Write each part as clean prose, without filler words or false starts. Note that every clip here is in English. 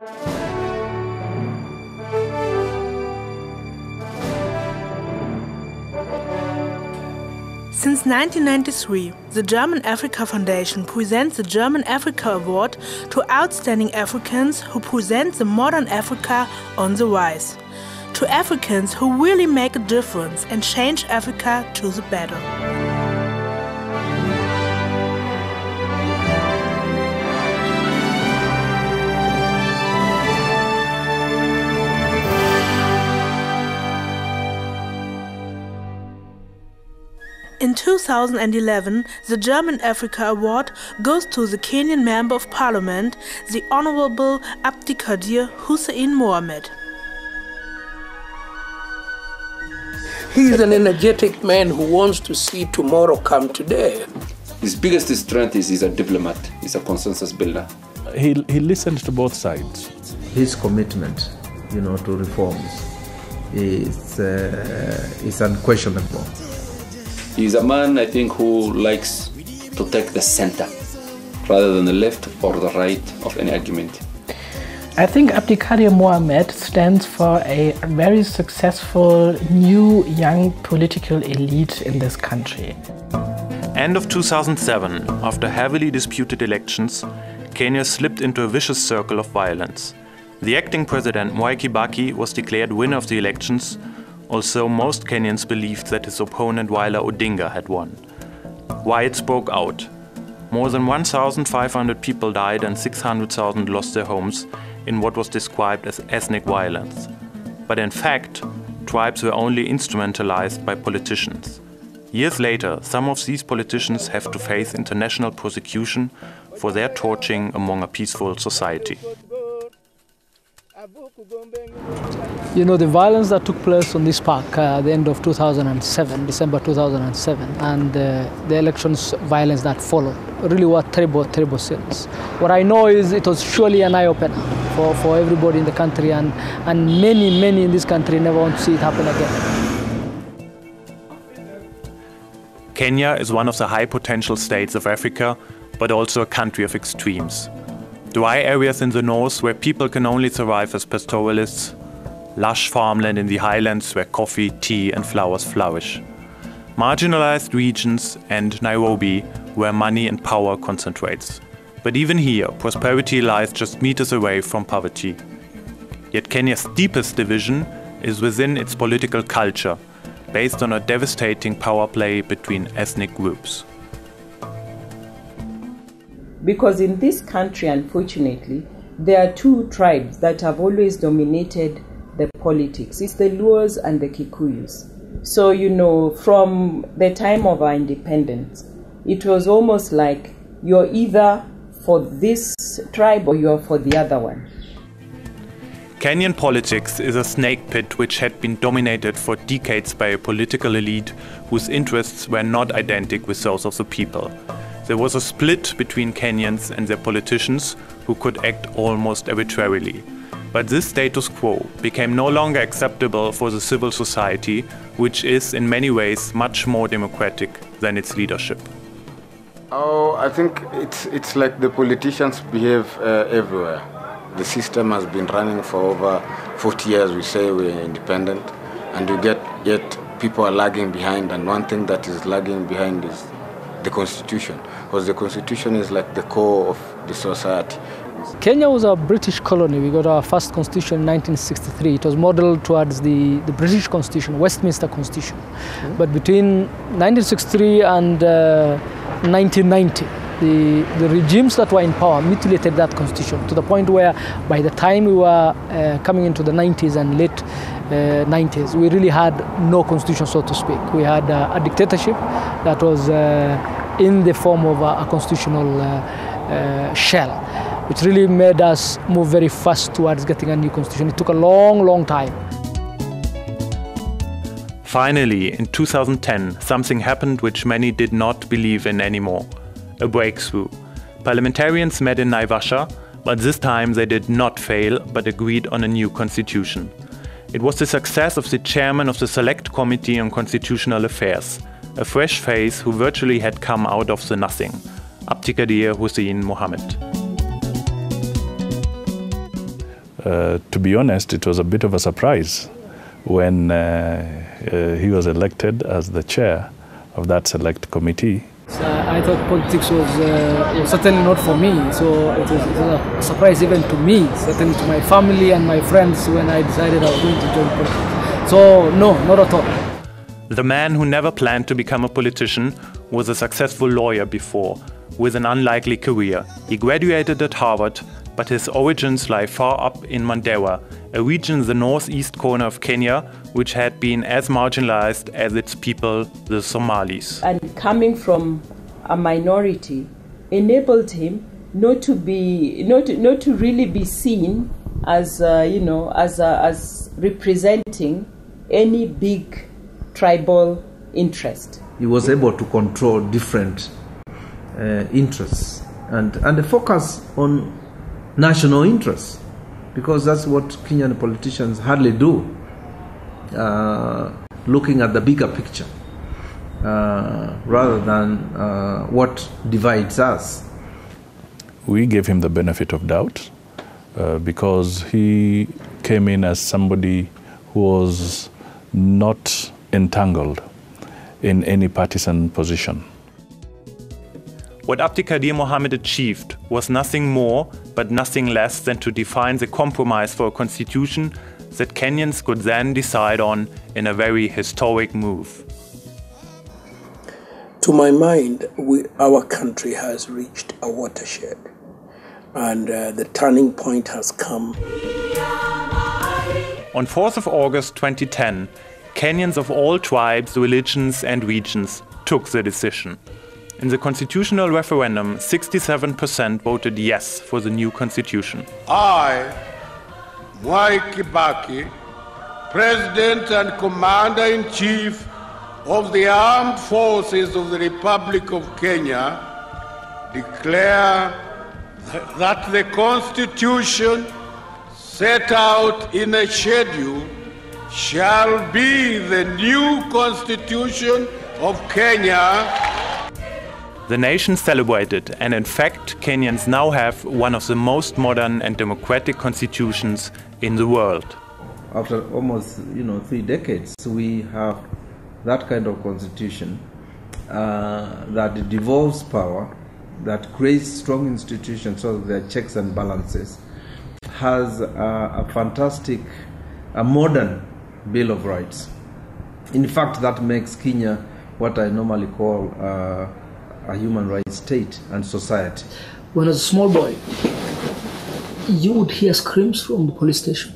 Since 1993, the German Africa Foundation presents the German Africa Award to outstanding Africans who present the modern Africa on the rise. To Africans who really make a difference and change Africa to the better. In 2011, the German Africa Award goes to the Kenyan Member of Parliament, the Honorable Abdikadir Hussein Mohammed. He is an energetic man who wants to see tomorrow come today. His biggest strength is he's a diplomat, he's a consensus builder. He listened to both sides. His commitment, to reforms is unquestionable. He's a man, I think, who likes to take the center rather than the left or the right of any argument. I think Abdikadir Mohammed stands for a very successful new young political elite in this country. End of 2007, after heavily disputed elections, Kenya slipped into a vicious circle of violence. The acting president Mwai Kibaki was declared winner of the elections, although most Kenyans believed that his opponent Raila Odinga had won. Riots broke out. More than 1,500 people died and 600,000 lost their homes in what was described as ethnic violence. But in fact, tribes were only instrumentalized by politicians. Years later, some of these politicians have to face international prosecution for their torching among a peaceful society. The violence that took place on this park at the end of 2007, December 2007, and the elections violence that followed really were terrible, terrible scenes. What I know is it was surely an eye-opener for everybody in the country, and many in this country never want to see it happen again. Kenya is one of the high-potential states of Africa, but also a country of extremes. Dry areas in the north where people can only survive as pastoralists, lush farmland in the highlands where coffee, tea and flowers flourish. Marginalized regions and Nairobi where money and power concentrates. But even here, prosperity lies just meters away from poverty. Yet Kenya's deepest division is within its political culture, based on a devastating power play between ethnic groups. Because in this country, unfortunately, there are two tribes that have always dominated the politics. It's the Luos and the Kikuyus. So, from the time of our independence, it was almost like you're either for this tribe or you're for the other one. Kenyan politics is a snake pit which had been dominated for decades by a political elite whose interests were not identical with those of the people. There was a split between Kenyans and their politicians who could act almost arbitrarily. But this status quo became no longer acceptable for the civil society, which is in many ways much more democratic than its leadership. Oh, I think it's like the politicians behave everywhere. The system has been running for over 40 years. We say we're independent, and yet people are lagging behind. And one thing that is lagging behind is the Constitution, because the Constitution is like the core of the society. Kenya was a British colony. We got our first constitution in 1963. It was modeled towards the British Constitution, Westminster Constitution. Mm-hmm. But between 1963 and 1990, the regimes that were in power mutilated that constitution to the point where by the time we were coming into the 90s and late 90s, we really had no constitution, so to speak. We had a dictatorship that was in the form of a constitutional shell, which really made us move very fast towards getting a new constitution. It took a long time. Finally, in 2010, something happened which many did not believe in anymore. A breakthrough. Parliamentarians met in Naivasha, but this time they did not fail, but agreed on a new constitution. It was the success of the chairman of the Select Committee on Constitutional Affairs, a fresh face who virtually had come out of the nothing, Abdikadir Hussein Mohammed. To be honest, it was a bit of a surprise when he was elected as the chair of that select committee. I thought politics was certainly not for me, so it was a surprise even to me, certainly to my family and my friends when I decided I was going to join politics. So no, not at all. The man who never planned to become a politician was a successful lawyer before, with an unlikely career. He graduated at Harvard, but his origins lie far up in Mandewa, a region in the northeast corner of Kenya, which had been as marginalized as its people, the Somalis. And coming from a minority enabled him not to really be seen as as representing any big tribal interest. He was able to control different interests and the focus on national interests, because that's what Kenyan politicians hardly do, looking at the bigger picture rather than what divides us. We gave him the benefit of doubt because he came in as somebody who was not entangled in any partisan position. What Abdikadir Mohammed achieved was nothing more but nothing less than to define the compromise for a constitution that Kenyans could then decide on in a very historic move. To my mind, our country has reached a watershed, and the turning point has come. On 4th of August 2010, Kenyans of all tribes, religions and regions took the decision. In the constitutional referendum, 67% voted yes for the new constitution. I, Mwai Kibaki, President and Commander-in-Chief of the Armed Forces of the Republic of Kenya, declare that the Constitution set out in a schedule shall be the new Constitution of Kenya. The nation celebrated, and in fact, Kenyans now have one of the most modern and democratic constitutions in the world. After almost 3 decades, we have that kind of constitution that devolves power, that creates strong institutions so that there are checks and balances, has a fantastic, a modern Bill of Rights. In fact, that makes Kenya what I normally call a human rights state and society. When I was a small boy, you would hear screams from the police station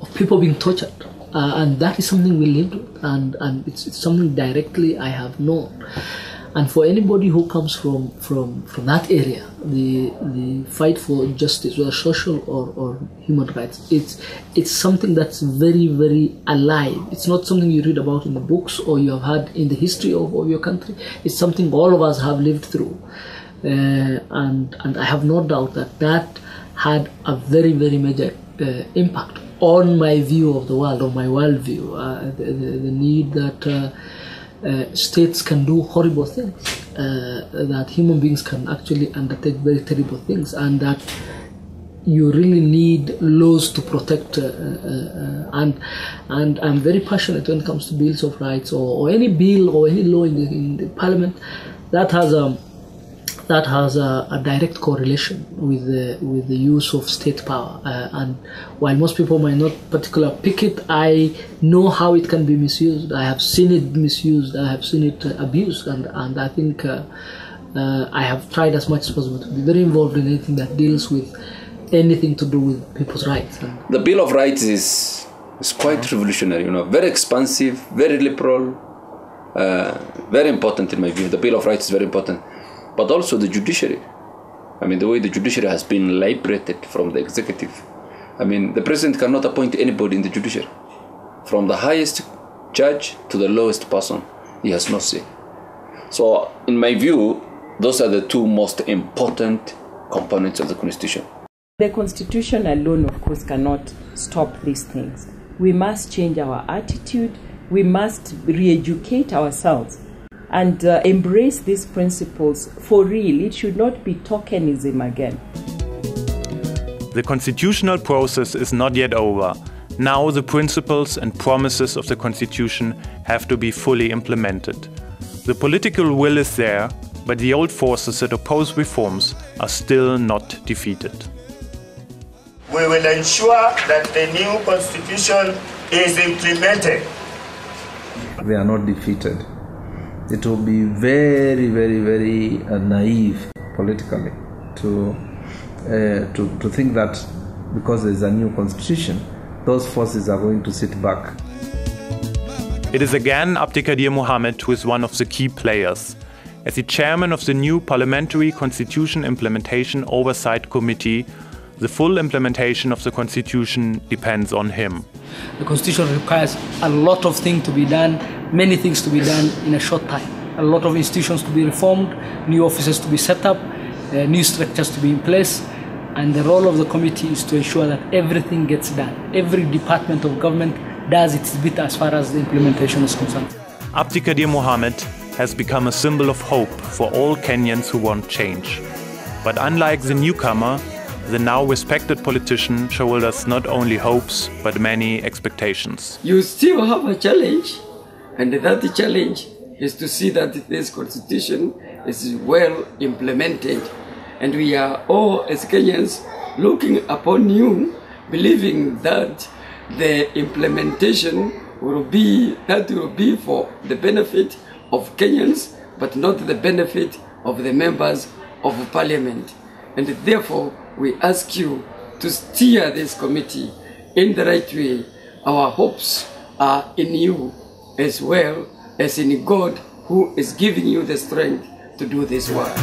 of people being tortured. And that is something we lived with, and it's something directly I have known. And for anybody who comes from that area, the fight for justice, whether social or human rights, it's something that's very, very alive. It's not something you read about in the books or you have had in the history of your country. It's something all of us have lived through. And I have no doubt that had a very, very major impact on my view of the world, on my worldview, the need that states can do horrible things, that human beings can actually undertake very terrible things, and that you really need laws to protect. And I'm very passionate when it comes to bills of rights or any bill or any law in the parliament that has a direct correlation with the use of state power. And while most people might not particularly pick it, I know how it can be misused. I have seen it misused. I have seen it abused, and I think I have tried as much as possible to be very involved in anything that deals with anything to do with people's rights. The Bill of Rights is quite revolutionary. Very expansive, very liberal, very important in my view. The Bill of Rights is very important. But also the judiciary. The way the judiciary has been liberated from the executive. The president cannot appoint anybody in the judiciary. From the highest judge to the lowest person, he has no say. So, in my view, those are the two most important components of the Constitution. The Constitution alone, of course, cannot stop these things. We must change our attitude. We must re-educate ourselves and embrace these principles for real. It should not be tokenism again. The constitutional process is not yet over. Now the principles and promises of the constitution have to be fully implemented. The political will is there, but the old forces that oppose reforms are still not defeated. We will ensure that the new constitution is implemented. They are not defeated. It will be very, very, very naive politically to think that because there is a new constitution, those forces are going to sit back. It is again Abdikadir Mohammed who is one of the key players. As the chairman of the new Parliamentary Constitution Implementation Oversight Committee, the full implementation of the constitution depends on him. The constitution requires a lot of things to be done, many things to be done in a short time. A lot of institutions to be reformed, new offices to be set up, new structures to be in place. And the role of the committee is to ensure that everything gets done. Every department of government does its bit as far as the implementation is concerned. Abdikadir Mohammed has become a symbol of hope for all Kenyans who want change. But unlike the newcomer, the now respected politician showed us not only hopes, but many expectations. You still have a challenge, and that challenge is to see that this constitution is well implemented. And we are all, as Kenyans, looking upon you, believing that the implementation will be for the benefit of Kenyans, but not the benefit of the members of Parliament. And therefore, we ask you to steer this committee in the right way. Our hopes are in you as well as in God, who is giving you the strength to do this work.